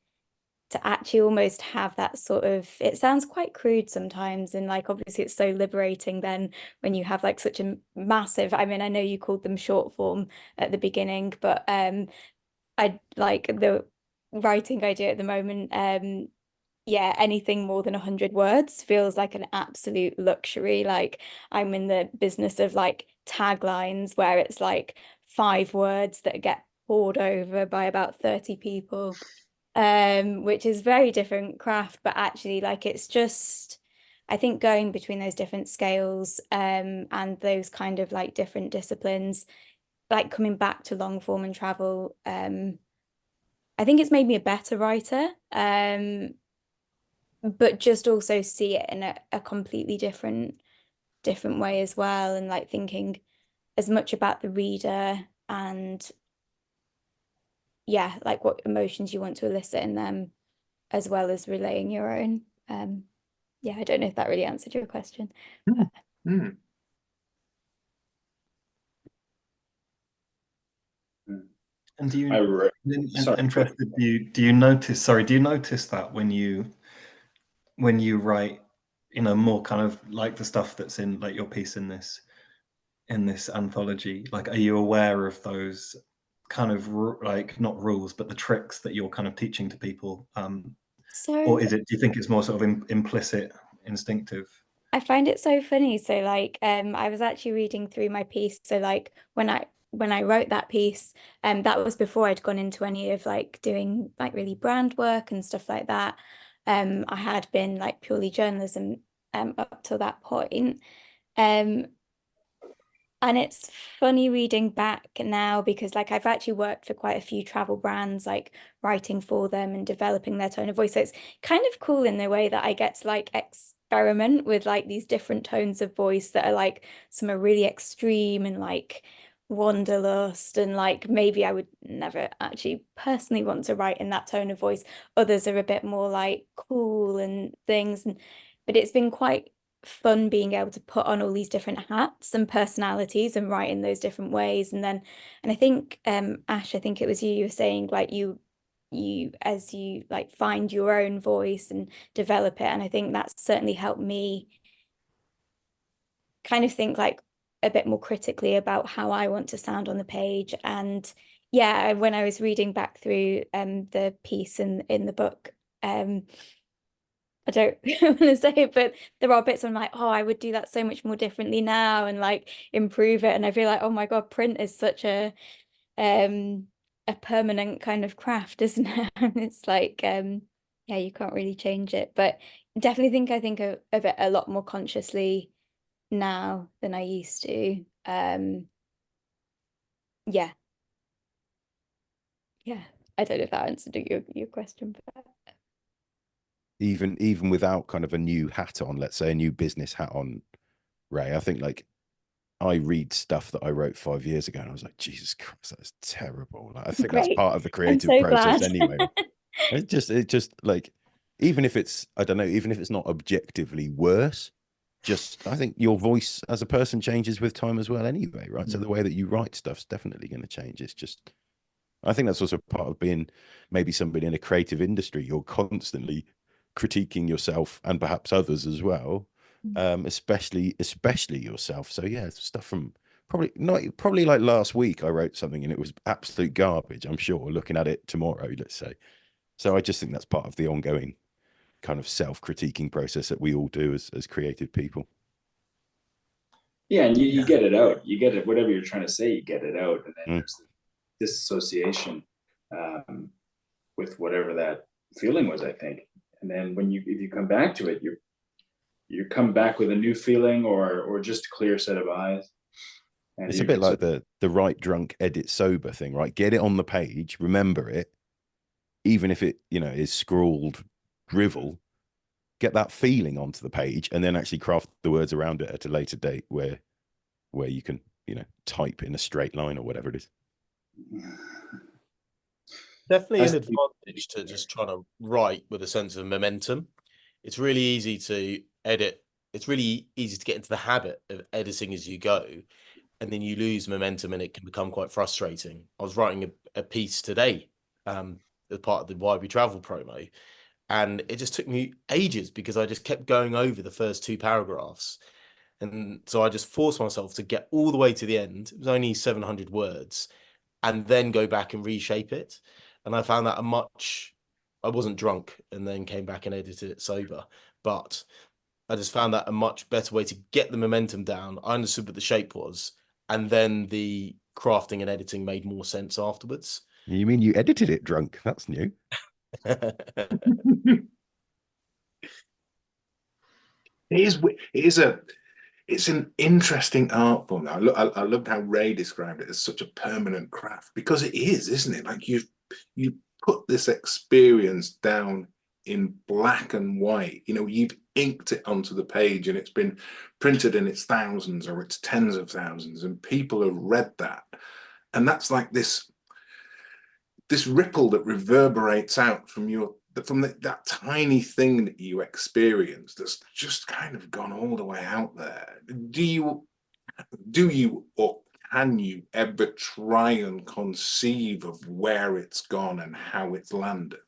C: to actually almost have that sort of, it sounds quite crude sometimes, and like obviously it's so liberating then when you have like such a massive, I mean, I know you called them short form at the beginning, but I like the writing I do at the moment, yeah, anything more than 100 words feels like an absolute luxury. Like I'm in the business of like taglines where it's like 5 words that get poured over by about 30 people, which is very different craft, but actually like it's just, I think going between those different scales and those kind of like different disciplines, like coming back to long form and travel, I think it's made me a better writer, but just also see it in a completely different way as well, and like thinking as much about the reader and yeah, like what emotions you want to elicit in them as well as relaying your own. Yeah, I don't know if that really answered your question.
A: Mm.
D: And do you,
E: Sorry.
D: interested, do you notice, sorry, do you notice that when you write, you know, more kind of like the stuff that's in like your piece in this anthology, like are you aware of those kind of like not rules but the tricks that you're kind of teaching to people, or is it, do you think it's more sort of implicit, instinctive?
C: I find it so funny. So like I was actually reading through my piece. So like when I wrote that piece, that was before I'd gone into any of like doing like really brand work and stuff like that. I had been like purely journalism up till that point. Um and it's funny reading back now because like I've actually worked for quite a few travel brands, like writing for them and developing their tone of voice. So it's kind of cool in the way that I get to like experiment with like these different tones of voice that are like some are really extreme and like wanderlust, and like maybe I would never actually personally want to write in that tone of voice. Others are a bit more like cool and things, but it's been quite fun being able to put on all these different hats and personalities and write in those different ways. And I think Ash, I think it was you were saying like you as you like find your own voice and develop it, and I think that's certainly helped me kind of think like a bit more critically about how I want to sound on the page. And yeah, when I was reading back through the piece in the book, I don't want to say it, but there are bits I'm like, oh, I would do that so much more differently now and like improve it. And I feel like, oh my God, print is such a permanent kind of craft, isn't it? It's like yeah, you can't really change it. But definitely I think of it a lot more consciously now than I used to. Yeah. Yeah. I don't know if that answered your question, but
F: Even without kind of a new hat on, let's say a new business hat on, Ray, I think like I read stuff that I wrote 5 years ago and I was like, Jesus Christ, that's terrible. Like, I think that's
C: great.
F: part of the
C: I'm
F: creative
C: so
F: process
C: glad.
F: anyway. It just like, even if it's, I don't know, even if it's not objectively worse, just, I think your voice as a person changes with time as well anyway, right? So the way that you write stuff's definitely going to change. It's just, I think that's also part of being maybe somebody in a creative industry. You're constantly critiquing yourself and perhaps others as well, especially yourself. So yeah, stuff from probably like last week I wrote something and it was absolute garbage, I'm sure, looking at it tomorrow, let's say. So I just think that's part of the ongoing kind of self-critiquing process that we all do as creative people.
E: Yeah, and you get it out. You get it, whatever you're trying to say, you get it out. And then there's the disassociation with whatever that feeling was, I think. And then if you come back to it, you come back with a new feeling or just a clear set of eyes. And
F: it's a bit like the write drunk, edit sober thing, right? Get it on the page, remember it, even if it, you know, is scrawled drivel, get that feeling onto the page and then actually craft the words around it at a later date where you can, you know, type in a straight line or whatever it is.
B: Definitely an advantage to just trying to write with a sense of momentum. It's really easy to edit. It's really easy to get into the habit of editing as you go, and then you lose momentum and it can become quite frustrating. I was writing a piece today as part of the Why We Travel promo, and it just took me ages because I just kept going over the first two paragraphs. And so I just forced myself to get all the way to the end. It was only 700 words, and then go back and reshape it. And I found that I wasn't drunk and then came back and edited it sober, but I just found that a much better way to get the momentum down. I understood what the shape was, and then the crafting and editing made more sense afterwards.
F: You mean you edited it drunk? That's new.
A: It's an interesting art form. I loved how Ray described it as such a permanent craft, because it is, isn't it? Like you put this experience down in black and white. You know, you've inked it onto the page and it's been printed in its thousands or its tens of thousands, and people have read that. And that's like this ripple that reverberates out from that tiny thing that you experience that's just kind of gone all the way out there. Do you or can you ever try and conceive of where it's gone and how it's landed?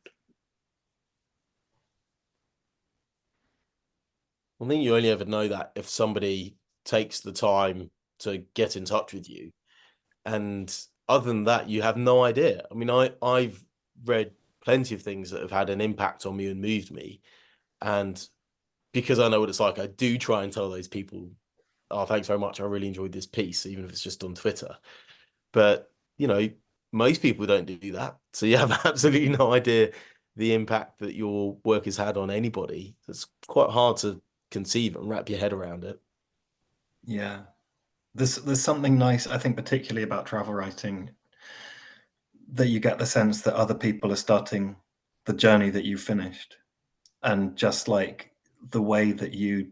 B: I think you only ever know that if somebody takes the time to get in touch with you. And other than that, you have no idea. I mean, I've read plenty of things that have had an impact on me and moved me. And because I know what it's like, I do try and tell those people, oh, thanks very much. I really enjoyed this piece, even if it's just on Twitter. But, you know, most people don't do that. So you have absolutely no idea the impact that your work has had on anybody. It's quite hard to conceive and wrap your head around it.
D: Yeah. There's something nice, I think, particularly about travel writing, that you get the sense that other people are starting the journey that you finished. And just like the way that you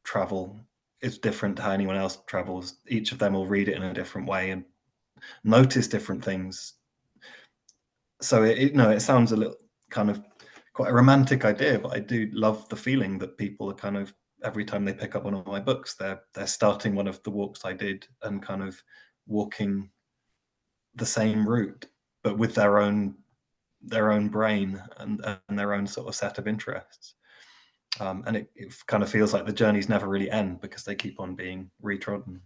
D: travel is different to how anyone else travels. Each of them will read it in a different way and notice different things. So it sounds a little kind of quite a romantic idea, but I do love the feeling that people are kind of, every time they pick up one of my books, they're starting one of the walks I did and kind of walking the same route, but with their own brain and their own sort of set of interests. And it kind of feels like the journeys never really end because they keep on being retrodden.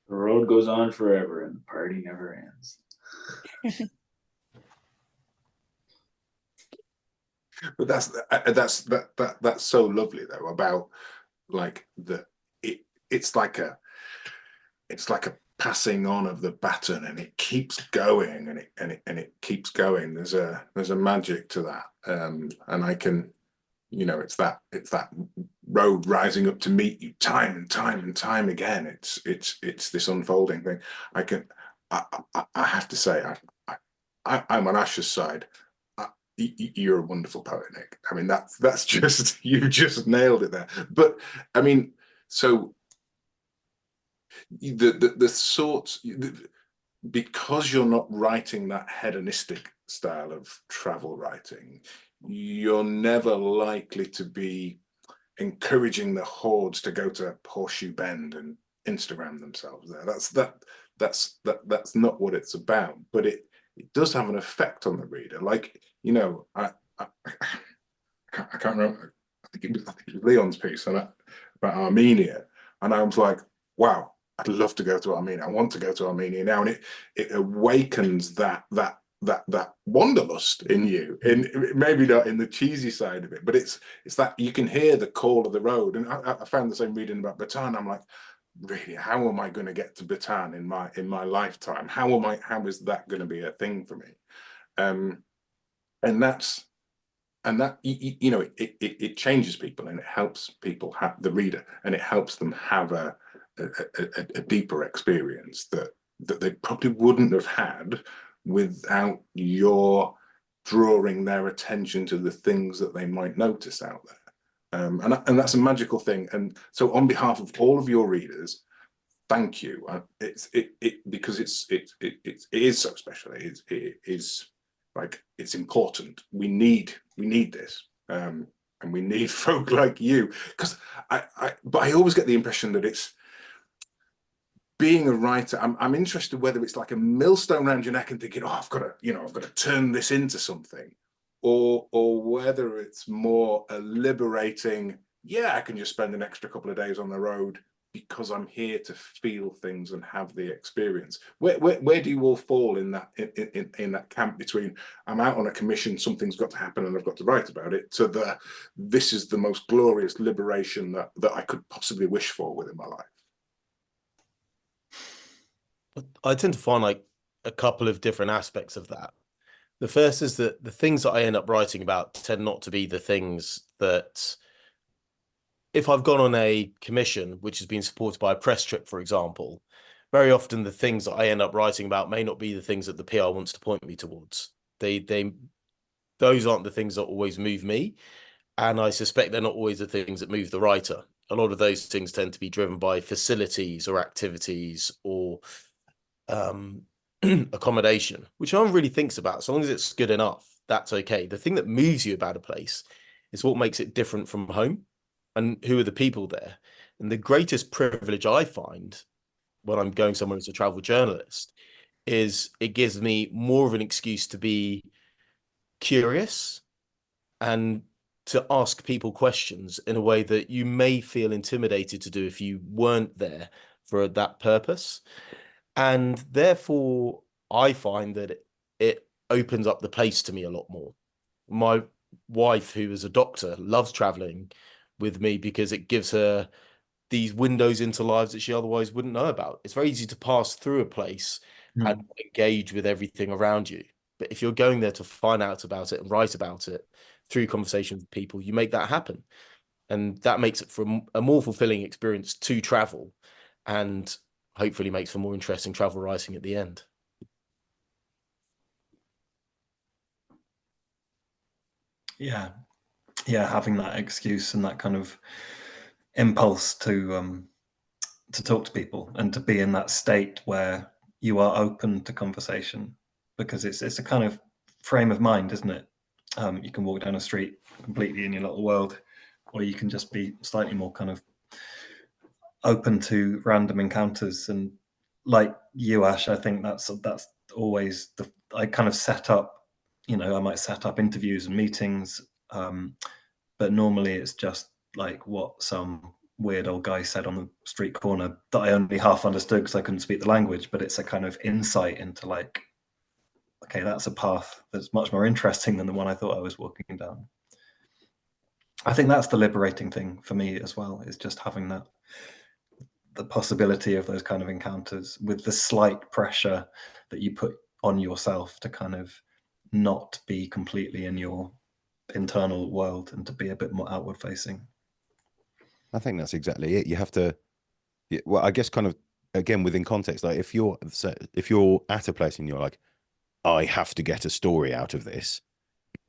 E: The road goes on forever and the party never ends.
A: But that's so lovely though, about like it's like a passing on of the baton, and it keeps going, and it keeps going. There's a magic to that, and I can, it's that road rising up to meet you time and time and time again. It's this unfolding thing. I have to say, I'm on Ash's side. You're a wonderful poet, Nick. I mean, that's just, you just nailed it there. But I mean, so the sorts, because you're not writing that hedonistic style of travel writing, you're never likely to be encouraging the hordes to go to Horseshoe Bend and Instagram themselves there. That's not what it's about. But it does have an effect on the reader. Like, I can't remember. I think it was Leon's piece about Armenia, and I was like, wow, I'd love to go to Armenia. I want to go to Armenia now, and it awakens that wanderlust in you, and maybe not in the cheesy side of it, but it's that you can hear the call of the road. And I found the same reading about Bhutan. I'm like, really, how am I going to get to Bhutan in my lifetime? How is that going to be a thing for me? And that it changes people, and it helps people have the reader, and it helps them have a deeper experience that they probably wouldn't have had without your drawing their attention to the things that they might notice out there. And that's a magical thing. And so on behalf of all of your readers, thank you. Because it is so special. It is like, it's important. We need this. And we need folk like you, because but I always get the impression that it's, being a writer, I'm interested whether it's like a millstone around your neck and thinking, oh, I've got to turn this into something, or whether it's more a liberating, yeah, I can just spend an extra couple of days on the road because I'm here to feel things and have the experience. Where do you all fall in that in that camp between, I'm out on a commission, something's got to happen and I've got to write about it, to this is the most glorious liberation that I could possibly wish for within my life?
B: I tend to find like a couple of different aspects of that. The first is that the things that I end up writing about tend not to be the things that, if I've gone on a commission which has been supported by a press trip, for example, very often the things that I end up writing about may not be the things that the PR wants to point me towards. Those aren't the things that always move me, and I suspect they're not always the things that move the writer. A lot of those things tend to be driven by facilities or activities or accommodation, which no one really thinks about. So long as it's good enough, that's okay. The thing that moves you about a place is what makes it different from home, and who are the people there. And the greatest privilege I find when I'm going somewhere as a travel journalist is it gives me more of an excuse to be curious and to ask people questions in a way that you may feel intimidated to do if you weren't there for that purpose. And therefore, I find that it opens up the place to me a lot more. My wife, who is a doctor, loves traveling with me because it gives her these windows into lives that she otherwise wouldn't know about. It's very easy to pass through a place and engage with everything around you. But if you're going there to find out about it and write about it through conversation with people, you make that happen. And that makes it for a more fulfilling experience to travel, and hopefully makes for more interesting travel writing at the end.
D: Yeah. having that excuse and that kind of impulse to talk to people and to be in that state where you are open to conversation, because it's a kind of frame of mind, isn't it? You can walk down a street completely in your little world, or you can just be slightly more kind of open to random encounters. And like you, Ash, I think that's always I kind of set up, I might set up interviews and meetings, but normally it's just like what some weird old guy said on the street corner that I only half understood because I couldn't speak the language, but it's a kind of insight into like, okay, that's a path that's much more interesting than the one I thought I was walking down. I think that's the liberating thing for me as well, is just having the possibility of those kind of encounters with the slight pressure that you put on yourself to kind of not be completely in your internal world and to be a bit more outward facing.
F: I think that's exactly it. You have to, well, I guess kind of again within context, like if you're at a place and you're like, I have to get a story out of this,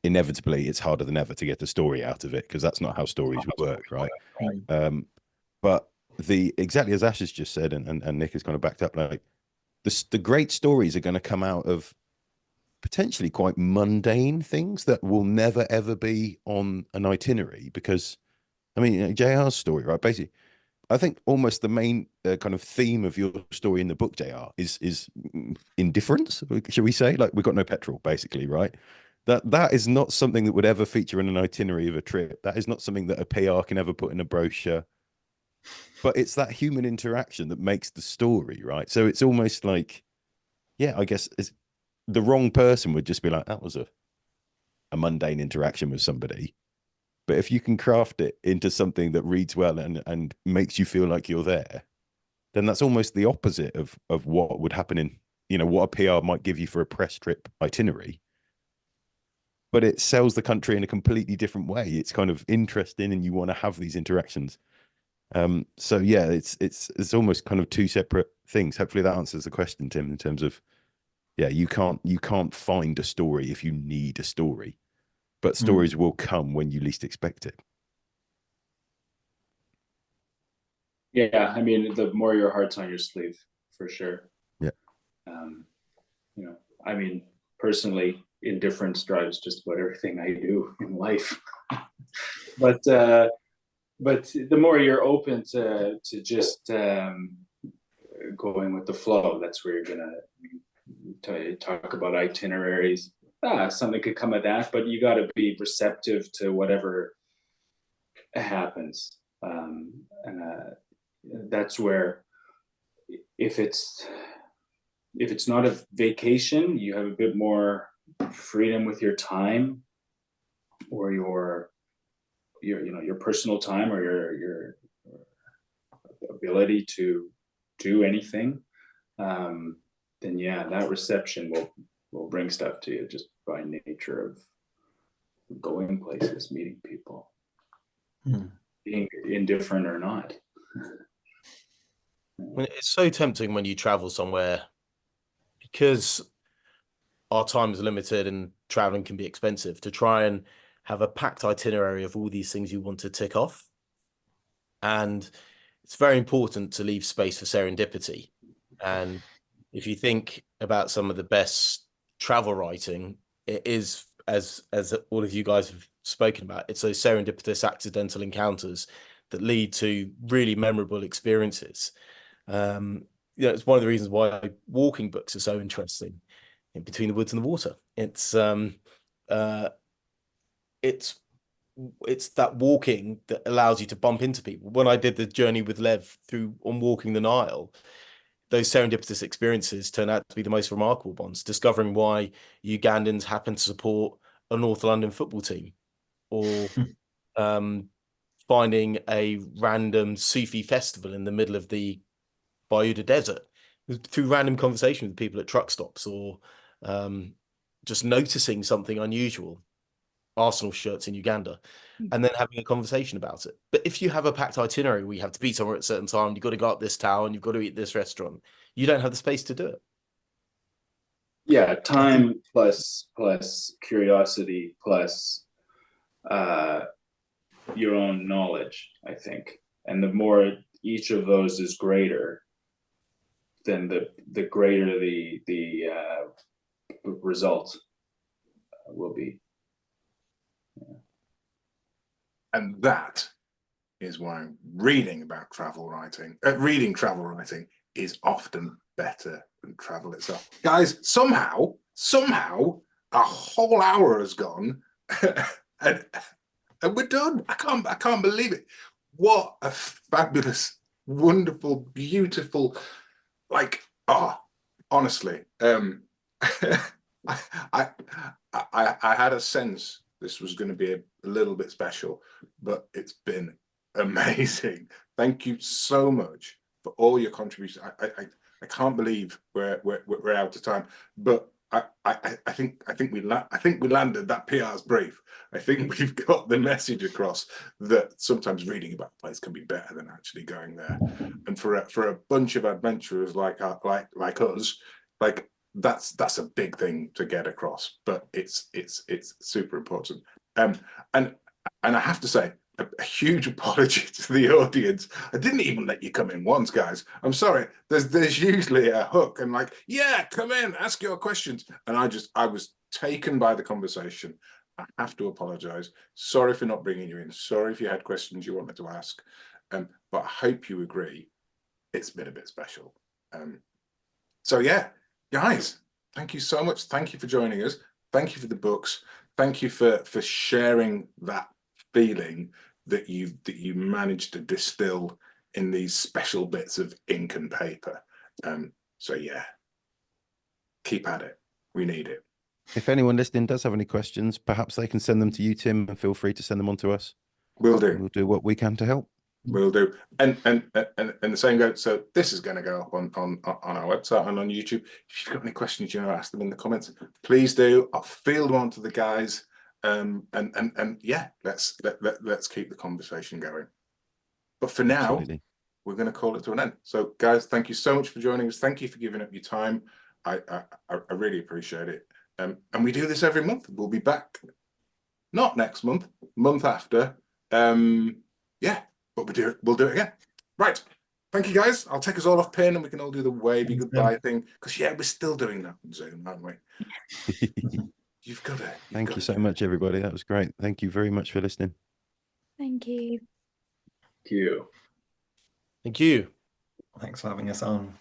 F: inevitably it's harder than ever to get a story out of it, because that's not how stories work, right? But exactly as Ash has just said, and Nick has kind of backed up, like the great stories are going to come out of potentially quite mundane things that will never ever be on an itinerary. Because I mean, JR's story, right? Basically, I think almost the main kind of theme of your story in the book, JR, is indifference, should we say? Like, we've got no petrol, basically, right? That is not something that would ever feature in an itinerary of a trip. That is not something that a PR can ever put in a brochure. But it's that human interaction that makes the story, right? So it's almost like, yeah, I guess the wrong person would just be like, that was a mundane interaction with somebody. But if you can craft it into something that reads well and makes you feel like you're there, then that's almost the opposite of what would happen in, what a PR might give you for a press trip itinerary. But it sells the country in a completely different way. It's kind of interesting, and you want to have these interactions. So yeah, it's almost kind of two separate things. Hopefully that answers the question, Tim, in terms of, yeah, you can't find a story if you need a story, but stories will come when you least expect it.
E: Yeah, I mean, the more your heart's on your sleeve, for sure.
F: Yeah.
E: I mean, personally, indifference drives just about everything I do in life. But the more you're open to just going with the flow, that's where you're gonna talk about itineraries. Something could come of that, but you got to be receptive to whatever happens, and that's where, if it's not a vacation, you have a bit more freedom with your time, or your personal time, or your ability to do anything. Then yeah, that reception will bring stuff to you just by nature of going places, meeting people, being indifferent or not.
B: It's so tempting when you travel somewhere, because our time is limited and traveling can be expensive, to try and have a packed itinerary of all these things you want to tick off. And it's very important to leave space for serendipity. And if you think about some of the best travel writing, it is, as all of you guys have spoken about, it's those serendipitous accidental encounters that lead to really memorable experiences. It's one of the reasons why walking books are so interesting. In Between the Woods and the Water, it's that walking that allows you to bump into people. When I did the journey with Lev on walking the Nile, those serendipitous experiences turn out to be the most remarkable ones. Discovering why Ugandans happen to support a North London football team, or finding a random Sufi festival in the middle of the Bayuda Desert through random conversation with people at truck stops, or just noticing something unusual, Arsenal shirts in Uganda, and then having a conversation about it. But if you have a packed itinerary where you have to be somewhere at a certain time, you've got to go up this town, you've got to eat this restaurant, you don't have the space to do it.
E: Yeah, time plus curiosity plus your own knowledge, I think. And the more each of those is greater, then the greater the result will be.
A: And that is why reading travel writing is often better than travel itself. Guys, somehow a whole hour has gone and we're done. I can't believe it. What a fabulous, wonderful, beautiful, like, honestly, I had a sense this was going to be a little bit special, but it's been amazing. Thank you so much for all your contributions. I can't believe we're out of time, but I think we landed that PR's brief. I think we've got the message across that sometimes reading about a place can be better than actually going there. And for a bunch of adventurers like us, like that's a big thing to get across. But it's super important. And I have to say, a huge apology to the audience. I didn't even let you come in once, guys. I'm sorry. There's usually a hook and like, yeah, come in, ask your questions. And I was taken by the conversation. I have to apologize. Sorry for not bringing you in. Sorry if you had questions you wanted to ask. But I hope you agree it's been a bit special. So yeah, guys, thank you so much. Thank you for joining us. Thank you for the books. Thank you for sharing that feeling that you managed to distill in these special bits of ink and paper. So yeah, keep at it. We need it.
F: If anyone listening does have any questions, perhaps they can send them to you, Tim, and feel free to send them on to us.
A: Will do.
F: We'll do what we can to help.
A: Will do. And the same goes. So this is going to go up on our website and on YouTube. If you've got any questions, ask them in the comments. Please do. I'll field one to the guys. And yeah, let's keep the conversation going. But for now,
F: Absolutely.
A: we're going to call it to an end. So guys, thank you so much for joining us. Thank you for giving up your time. I really appreciate it. And we do this every month. We'll be back, not next month, month after. Yeah, but we'll do it again. Right. Thank you, guys. I'll take us all off pin and we can all do the wavy goodbye thing. Because yeah, we're still doing that on Zoom, aren't we? You've got to.
F: Thank you so much, everybody. That was great. Thank you very much for listening.
C: Thank you.
E: Thank you.
B: Thank you.
D: Thanks for having us on.